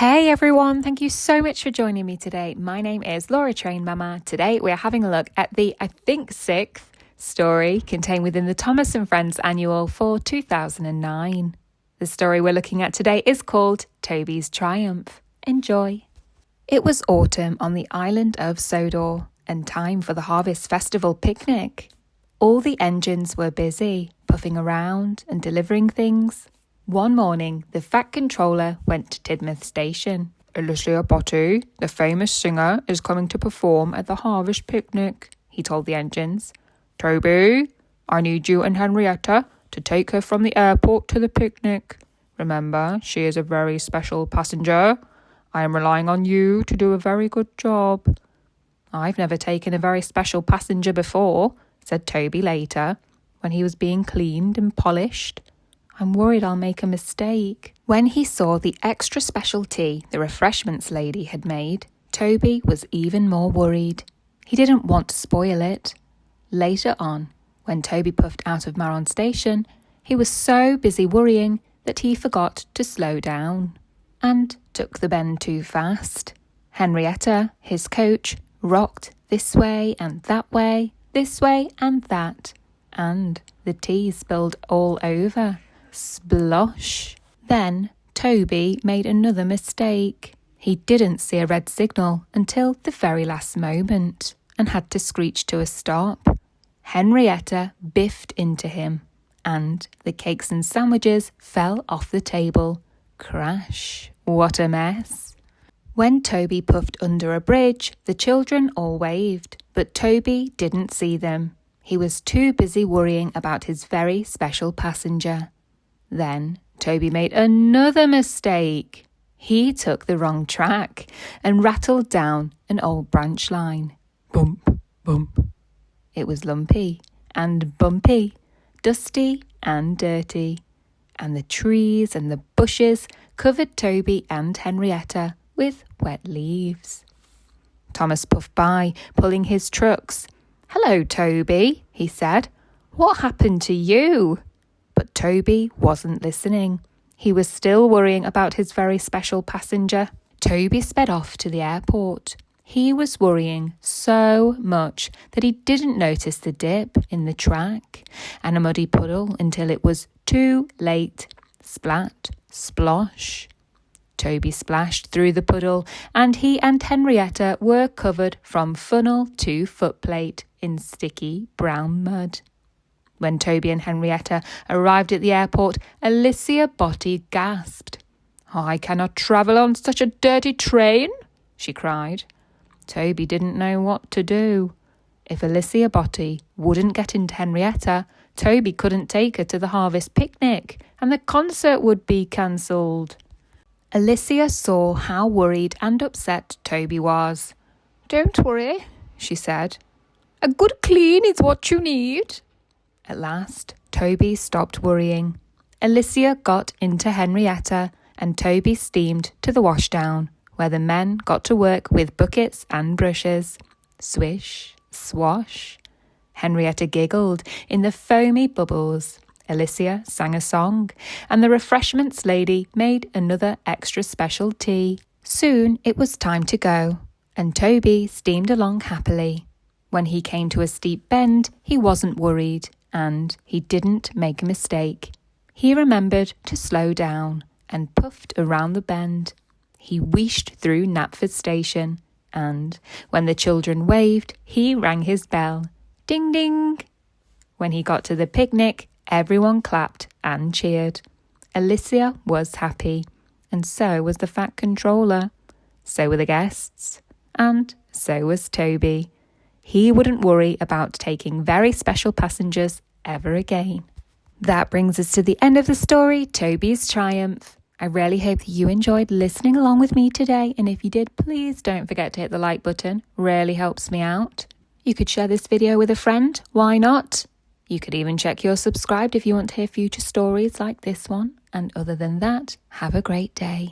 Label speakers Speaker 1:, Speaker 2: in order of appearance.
Speaker 1: Hey everyone, thank you so much for joining me today. My name is Laura Train Mama. Today we are having a look at the, I think, 6th story contained within the Thomas and Friends Annual for 2009. The story we're looking at today is called Toby's Triumph. Enjoy. It was autumn on the island of Sodor and time for the Harvest Festival picnic. All the engines were busy, puffing around and delivering things. One morning, the Fat Controller went to Tidmouth Station. Alicia Botti, the famous singer, is coming to perform at the Harvest Picnic, he told the engines. Toby, I need you and Henrietta to take her from the airport to the picnic. Remember, she is a very special passenger. I am relying on you to do a very good job. I've never taken a very special passenger before, said Toby later, when he was being cleaned and polished. I'm worried I'll make a mistake. When he saw the extra special tea the refreshments lady had made, Toby was even more worried. He didn't want to spoil it. Later on, when Toby puffed out of Maron Station, he was so busy worrying that he forgot to slow down and took the bend too fast. Henrietta, his coach, rocked this way and that way, this way and that, and the tea spilled all over. Splosh. Then Toby made another mistake. He didn't see a red signal until the very last moment and had to screech to a stop. Henrietta biffed into him and the cakes and sandwiches fell off the table. Crash. What a mess. When Toby puffed under a bridge, the children all waved, but Toby didn't see them. He was too busy worrying about his very special passenger. Then Toby made another mistake. He took the wrong track and rattled down an old branch line. Bump, bump. It was lumpy and bumpy, dusty and dirty, and the trees and the bushes covered Toby and Henrietta with wet leaves. Thomas puffed by, pulling his trucks. Hello, Toby, he said. What happened to you? But Toby wasn't listening. He was still worrying about his very special passenger. Toby sped off to the airport. He was worrying so much that he didn't notice the dip in the track and a muddy puddle until it was too late. Splat, splosh. Toby splashed through the puddle and he and Henrietta were covered from funnel to footplate in sticky brown mud. When Toby and Henrietta arrived at the airport, Alicia Botti gasped. I cannot travel on such a dirty train, she cried. Toby didn't know what to do. If Alicia Botti wouldn't get into Henrietta, Toby couldn't take her to the Harvest Picnic, and the concert would be cancelled. Alicia saw how worried and upset Toby was. Don't worry, she said. A good clean is what you need. At last, Toby stopped worrying. Alicia got into Henrietta and Toby steamed to the washdown, where the men got to work with buckets and brushes. Swish, swash. Henrietta giggled in the foamy bubbles. Alicia sang a song, and the refreshments lady made another extra special tea. Soon it was time to go, and Toby steamed along happily. When he came to a steep bend, he wasn't worried. And he didn't make a mistake. He remembered to slow down and puffed around the bend. He wheeshed through Knapford Station, and when the children waved, he rang his bell. Ding, ding! When he got to the picnic, everyone clapped and cheered. Alicia was happy, and so was the Fat Controller. So were the guests, and so was Toby. He wouldn't worry about taking very special passengers ever again. That brings us to the end of the story, Toby's Triumph. I really hope that you enjoyed listening along with me today, and if you did, please don't forget to hit the like button. Really helps me out. You could share this video with a friend. Why not? You could even check you're subscribed if you want to hear future stories like this one. And other than that, have a great day.